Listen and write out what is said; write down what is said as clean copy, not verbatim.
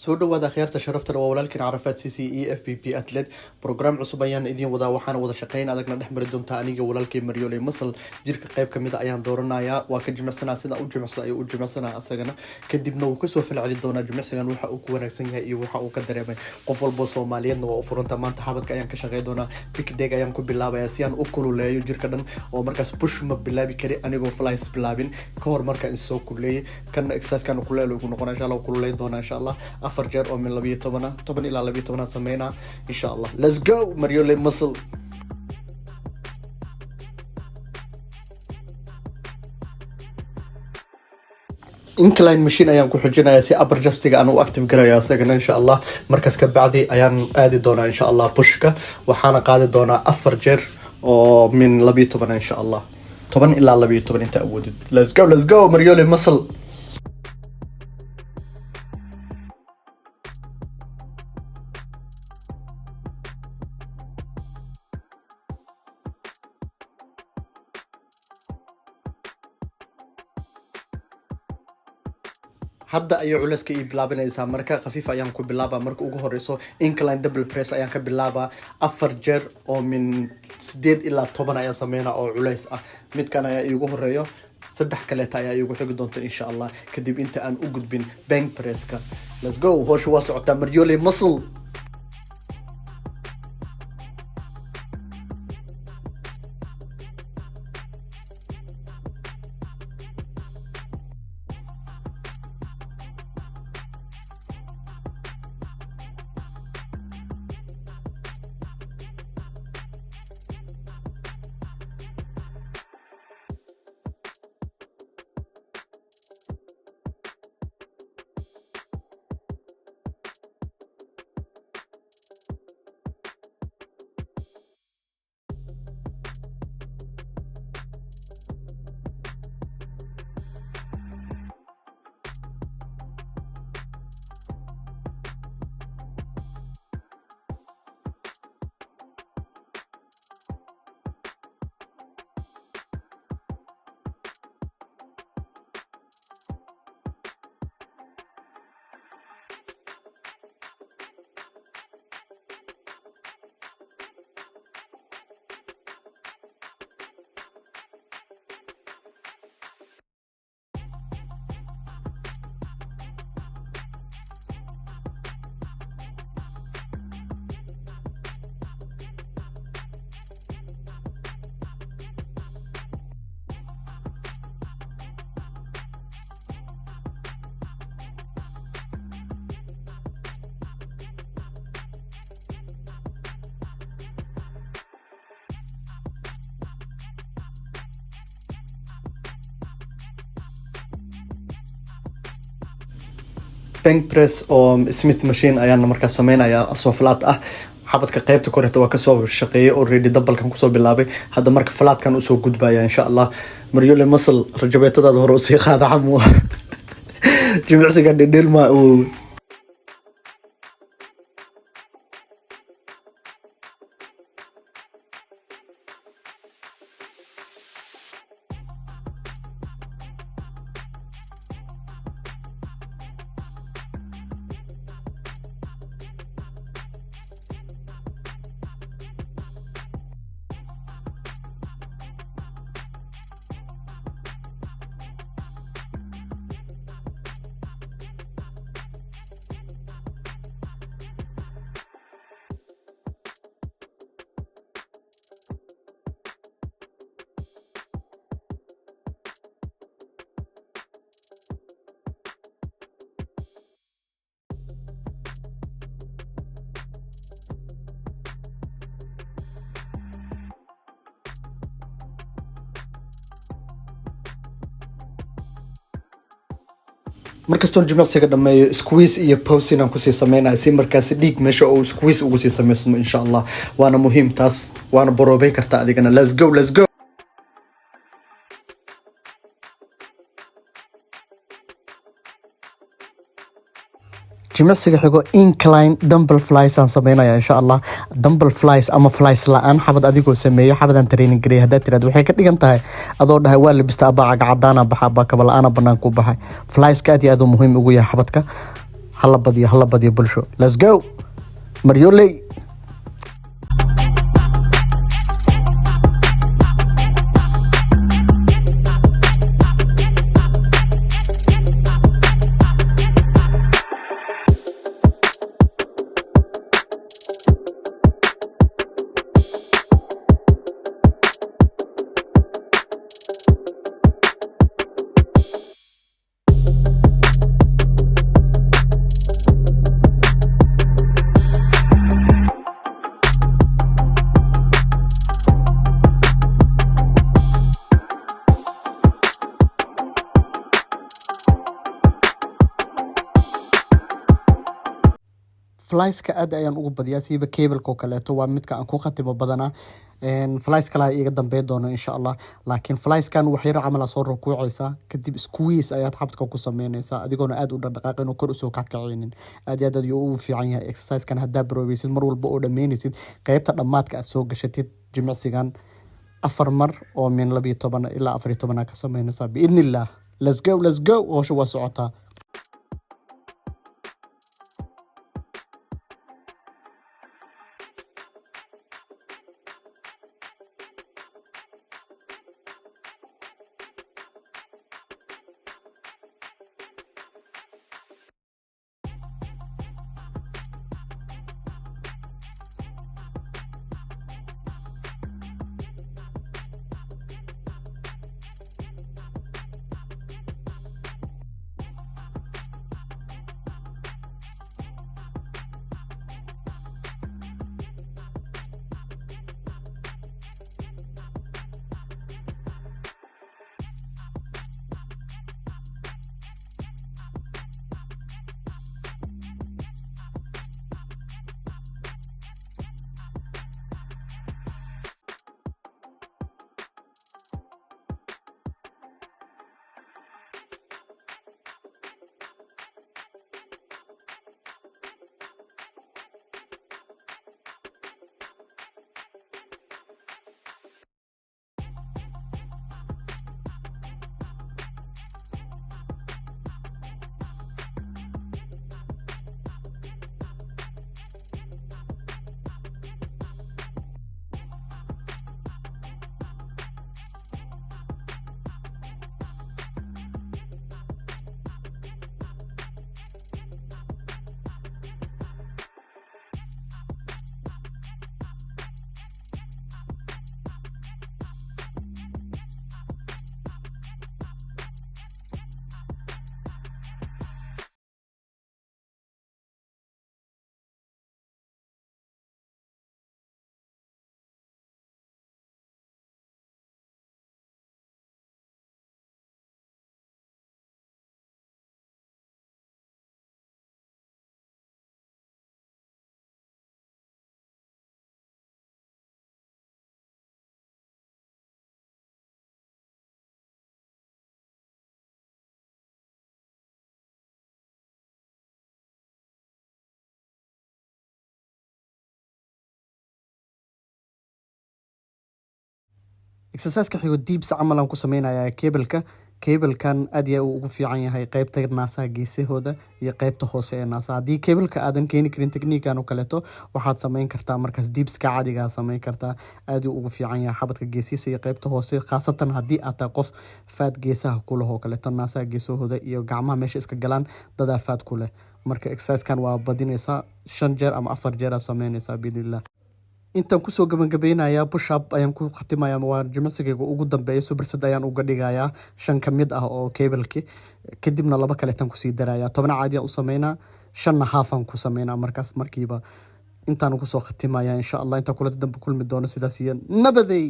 soo dhawaada khiyarta sharafta leh waa walaalkiin carafaad CCE FPP athlete program cusub ayaan idin wadaa waxaan wada shaqeyn adagna dhex mari doontaa aniga walaalkay Maryole Masal jirka qayb kamid ah ayaan dooranayaa waa ka jimicsanaa sida uu jimicsanaa ayuu u jimicsanaa asagana kadibna uu ka soo falceli doonaa jimicsigan waxa uu ku wanaagsan yahay iyo waxa uu ka dareemay qof walba Soomaaliyeedna waa u furanta maanta xabadka ayaan ka shaqeyn doonaa big day ayaan ku bilaabayaa si aan u kululeeyo jirka dhan oo markaas push ma bilaabi kari anigoo flies bilaabin ka hor marka in soo kuleeyay kan exercise kan kululeeyo ugu noqon insha Allah kululeeyo doonaa insha Allah afar jeer oo min 12 ilaa 12 sameeyna insha Allah let's go Maryole Masal incline machine ayaan ku xujinayaa si upper justiga aan u active garayo asagana insha Allah markaas ka bacdi ayaan aadi doonaa insha Allah pushka waxaana qaadi doonaa afar jeer oo min 12 insha Allah 10 ilaa 12 inta awoodid let's go Maryole Masal hadda ayuu culayska ii bilaabanaysaa marka khafiif ayaan ku bilaabaa marka ugu horeyso incline double press ayaan ka bilaabaa afar jeer oo min 8 ilaa 10 ayaan sameynaa oo culays ah midkan ayaa iigu horeeyo saddex kale ayaa iigu xigi doonta insha Allah kadib inta aan u gudbin bank presska let's go hoosh waa socotaa Maryole Masal bank press oo Smith machine ayaan markaa sameynaya soo flat ah xabadka qaybta koreeta waa ka soo shaqeeyay already double-kan ku soo bilaabay hadda marka flat-kan u soo gudbaya insha Allah Maryole Masal rajabeetadaada hore u sii qaada xamu jimicsiga dhilma oo markastoo jimicsiga dhameeyo squeeze iyo pause inaan ku sii sameynaa si markaas dhiig meesha oo squeeze ugu sii sameysmo insha Allah waana muhiim taas waana boroobay kartaa adigana let's go jimicsiga xigo incline dumbbell flies aan sameynaya insha Allah dumbbell flies ama flies la'aan xabad adigoo sameeyo xabadan training gareey hadaa tiraad waxay ka dhigan tahay adoo dhahay waa labista abaaga cadaana baxa ba kabal ana banaan ku baxay flies ka aad iyo aad muhiim ugu yahay xabadka هلا بديو بلشو. Let's go مريولي. فلايسكا aad ayaan ugu badiyaa siiba cable-ka oo kaleeto waa midka aan ku khatimo badana flies kala iga dambeey doono insha Allah laakiin flieskan wax yar camal soo rukuucaysa kadib squeeze ayaad xabadka ku sameynaysaa adigoona aad u dhaqaaqin oo kor u soo kacaynin aad iyo aad ayuu u fiican yahay exercise-kan hadaa baroobaysid mar walba oo dhameynaysid qaybta dhamaadka aad soo gashatid jimicsigan 4 mar oo min 12 ilaa 14 ka sameynaysaa biidnillah. Let's go oo waa socotaa. exercise-ka xigo diibs camal aan ku sameynayaa cable-kan aad iyo ugu fiican yahay qaybta naasaha geesahooda iyo qaybta hoose ee naasaha haddii cable-ka aadan keeni karin technique-kan oo kaleeto waxaad sameyn kartaa markaas diibska caadiga sameyn kartaa aad ugu fiican yahay xabadka geesihiisa iyo qaybta hoose khaasatan haddii aad tahay qof faad geesaha ku leh oo kaleeto naasaha geesahooda iyo gacmaha meesha iska galaan dadaa faad ku leh marka exercise-kan waa badinaysaa 5 jeer ama 4 jeer aad sameynaysaa biidnillah. intaan kusoo gabagabeynayaa push up ayaan ku khatimayaa waa jimicsigayga ugu dambeeya superset ayaan uga dhigayaa 5 ka mid ah oo cable-ki kadibna 2 kale tan ku sii darayaa 10 caadi aan u sameynaa 5 half aan ku sameynaa markaas markiiba intaan ku soo khatimayaa insha Allah inta kula dambe kulmi doono sidaas iyo nabaday.